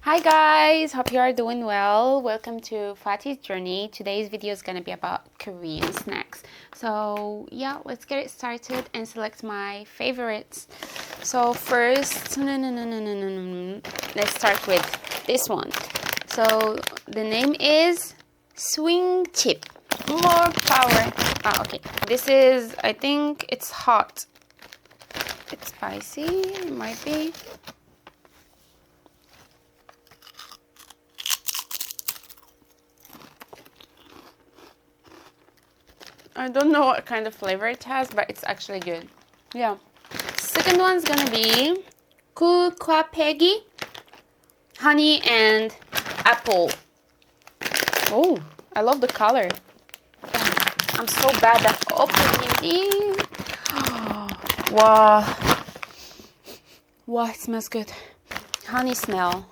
Hi guys, hope you are doing well. Welcome to Fatty's Journey. Today's video is gonna be about Korean snacks. So yeah, let's get it started and select my favorites. So first, let's start with this one. So the name is Swing Chip. More power. Okay. This is, I think it's hot. It's spicy, it might be. I don't know what kind of flavor it has, but it's actually good. Yeah. Second one's gonna be Kukwape기, honey and apple. Oh, I love the color. I'm so bad at opening these. Wow. Wow, it smells good. Honey smell.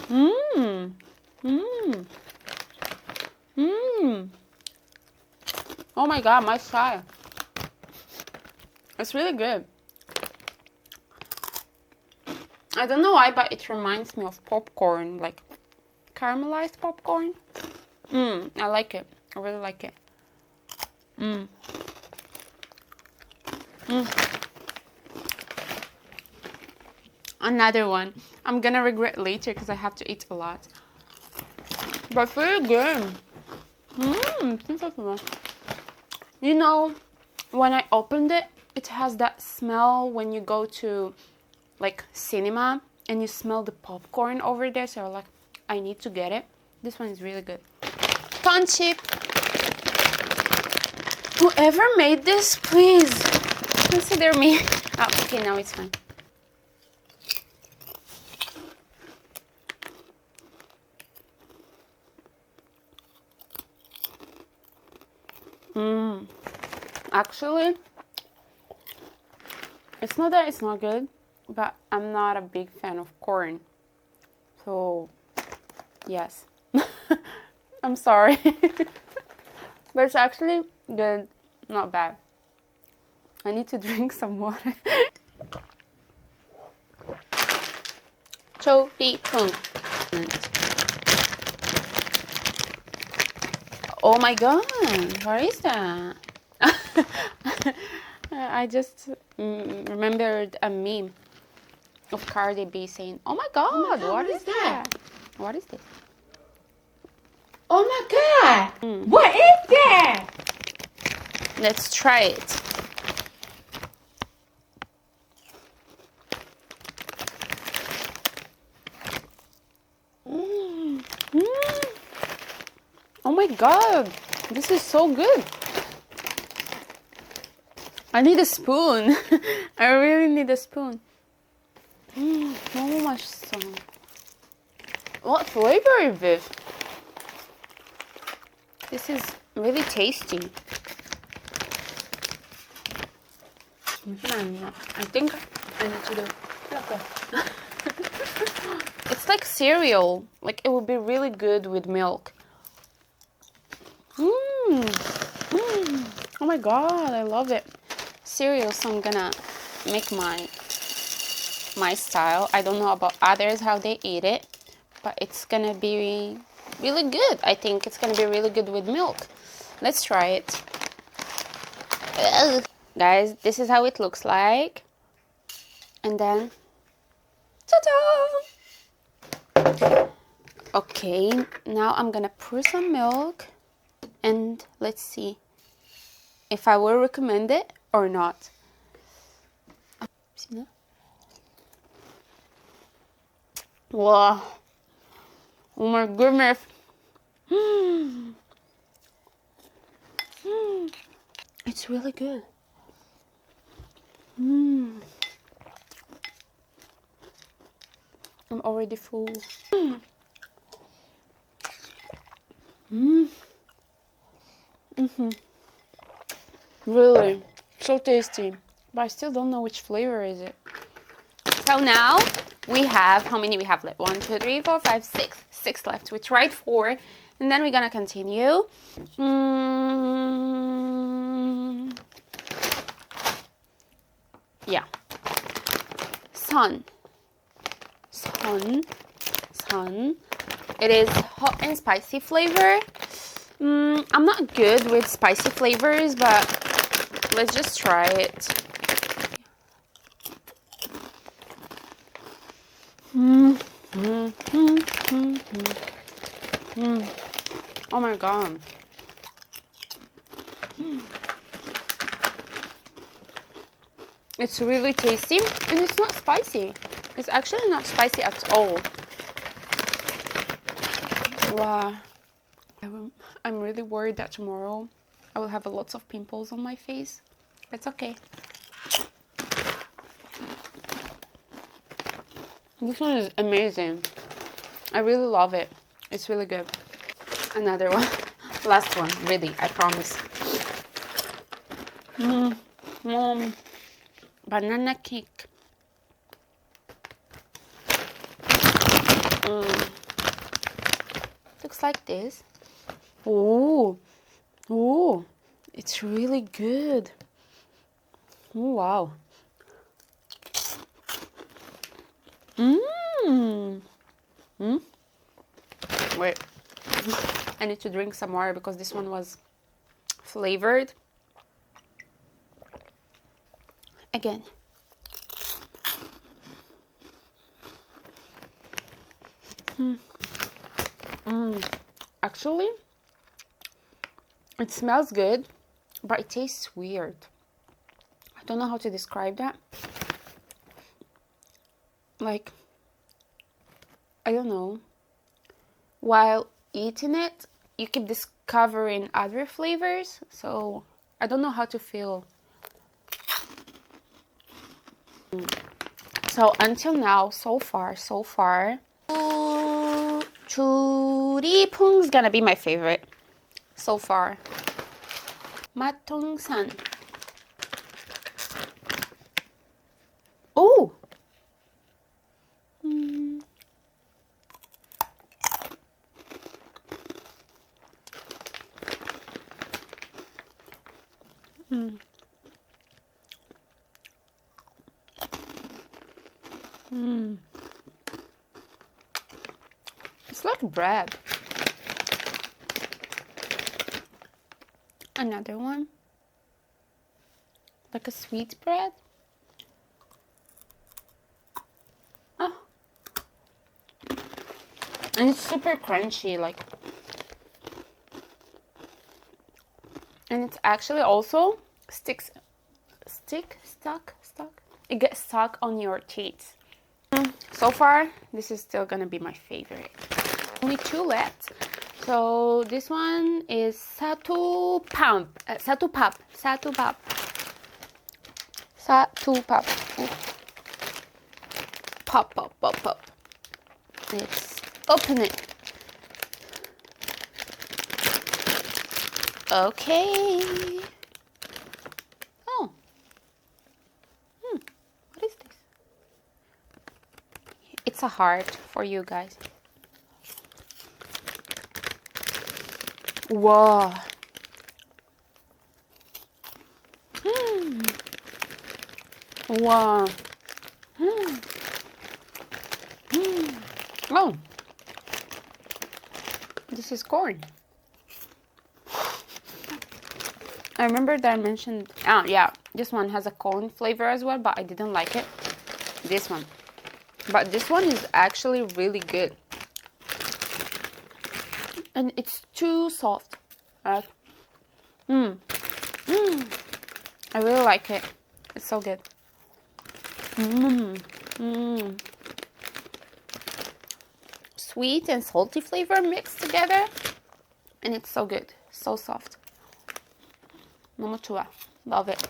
Mmm. Mmm. Mmm. Oh my god, my try. It's really good. I don't know why, but it reminds me of popcorn, like caramelized popcorn. I like it. I really like it. Another one. I'm gonna regret later because I have to eat a lot. But really good. You know, when I opened it, it has that smell when you go to like cinema and you smell the popcorn over there. So like, I need to get it. This one is really good. Fun chip. Whoever made this, please consider me. Oh, okay, now it's fine. Actually, it's not that it's not good, but I'm not a big fan of corn. So, yes. I'm sorry. But it's actually good, not bad. I need to drink some water. Choripung. Oh my god, what is that? I just remembered a meme of Cardi B saying, "Oh my god, what is that? What is this?" Oh my god! What is that? Let's try it. Oh my god, this is so good. I need a spoon. I really need a spoon. So much so. What flavor is this? This is really tasty. I think I need to do It's like cereal. Like it would be really good with milk. Oh my god, I love it. Cereal, so I'm gonna make my style. I don't know about others how they eat it, but it's gonna be really good. I think it's gonna be really good with milk. Let's try it. Ugh. Guys, this is how it looks like. And then, ta-da! Okay, now I'm gonna pour some milk and let's see if I will recommend it or not. Wow. Oh my goodness. It's really good. I'm already full. Really, so tasty. But I still don't know which flavor is it. So now we have, how many we have left? 1, 2, 3, 4, 5, 6. 6 left. We tried 4. And then we're gonna continue. Yeah. Sun. Sun. It is hot and spicy flavor. I'm not good with spicy flavors, but let's just try it. Oh my god. It's really tasty and it's not spicy. It's actually not spicy at all. Wow. I'm really worried that tomorrow I will have lots of pimples on my face. It's okay. This one is amazing. I really love it. It's really good. Another one. Last one, really, I promise. Banana cake. Looks like this. Oh, it's really good. Oh, wow. Wait, I need to drink some water because this one was flavored. Again. Actually, it smells good, but it tastes weird. I don't know how to describe that. Like, I don't know. While eating it, you keep discovering other flavors, so I don't know how to feel. So until now, so far, Churipung's gonna be my favorite so far. Matongsan. Oh. It's like bread. Another one. Like a sweet bread. Oh. And it's super crunchy, like. And it's actually also stuck. It gets stuck on your teeth. So far, this is still gonna be my favorite. Only two left. So this one is Satupap. Pop. Let's open it. Okay. Oh. What is this? It's a heart for you guys. Whoa. Wow. Oh. This is corn. I remember that I mentioned, yeah, this one has a corn flavor as well, but I didn't like it. This one. But this one is actually really good. And it's too soft. I really like it. It's so good. Sweet and salty flavor mixed together. And it's so good. So soft. Momochua. Love it.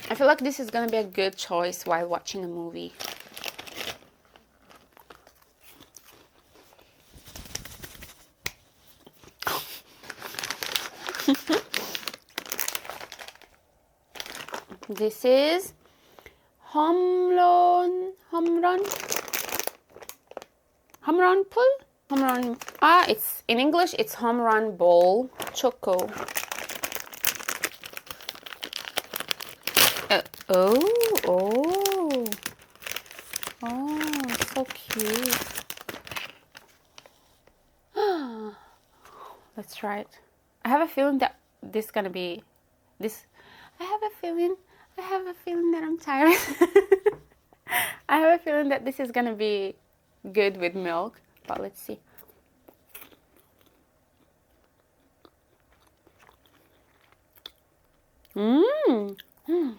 I feel like this is gonna be a good choice while watching a movie. This is Homron Pul. It's in English. It's home run bowl choco. Oh, Oh. Oh, so cute. Let's try it. I have a feeling that this is gonna be this. I have a feeling that I'm tired. I have a feeling that this is gonna be good with milk, but let's see. Mmm. Mmm.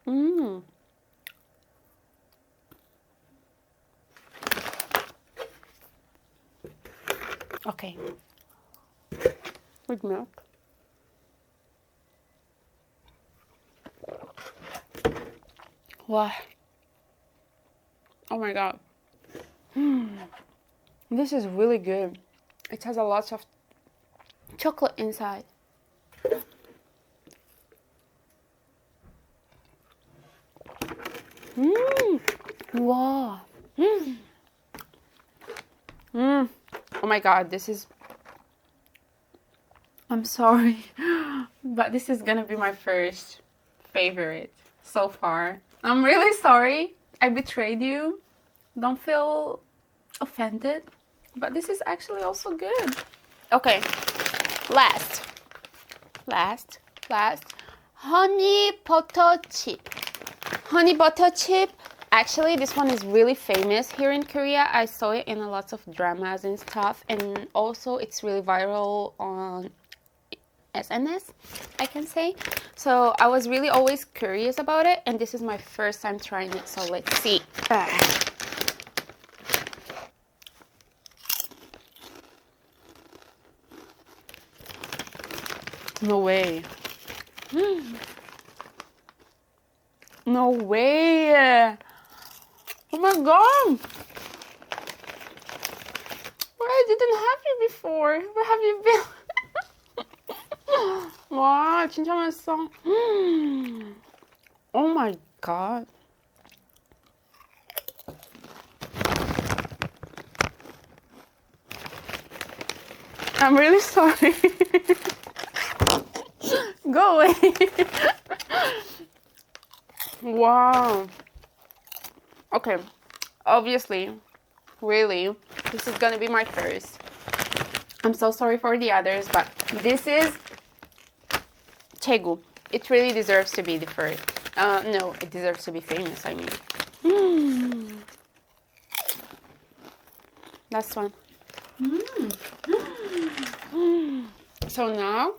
Mmm. Okay. With milk. Wow. Oh my god. This is really good. It has a lot of chocolate inside. Wow. Oh my god, this is... I'm sorry, but this is gonna be my first favorite so far. I'm really sorry I betrayed you. Don't feel offended, but this is actually also good. Okay, last. Honey butter chip. Honey butter chip. Actually, this one is really famous here in Korea. I saw it in a lot of dramas and stuff, and also it's really viral on SNS, I can say. So I was really always curious about it, and this is my first time trying it, so let's see. No way. No way. Oh my god. Where I didn't have you before. Where have you been? 와, 진짜 맛있어. Oh my god. I'm really sorry. Go away. Wow. Okay. Obviously, really, this is gonna be my first. I'm so sorry for the others, but this is Daegu. It really deserves to be the first. No, it deserves to be famous, I mean. Last one. So now,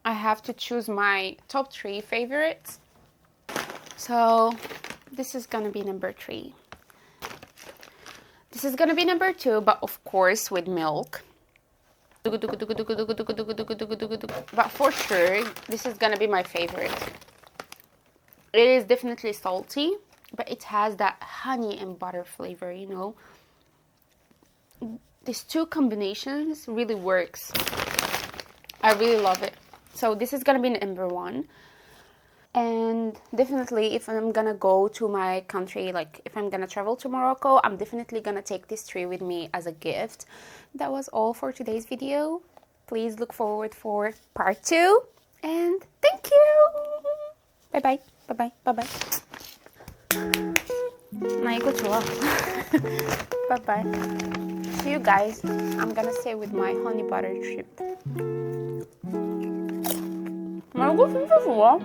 I have to choose my top 3 favorites. So, this is gonna be number 3. This is gonna be number 2, but of course with milk. But for sure, this is gonna be my favorite. It is definitely salty, but it has that honey and butter flavor, you know. These two combinations really works. I really love it. So this is gonna be number 1. And definitely, if I'm gonna go to my country, like if I'm gonna travel to Morocco, I'm definitely gonna take this tree with me as a gift. That was all for today's video. Please look forward for part 2. And thank you! Bye-bye. Bye-bye. Bye-bye. 나 이거 좋아. Bye-bye. See you guys. I'm gonna stay with my honey butter chip. 나 이거 진짜 좋아.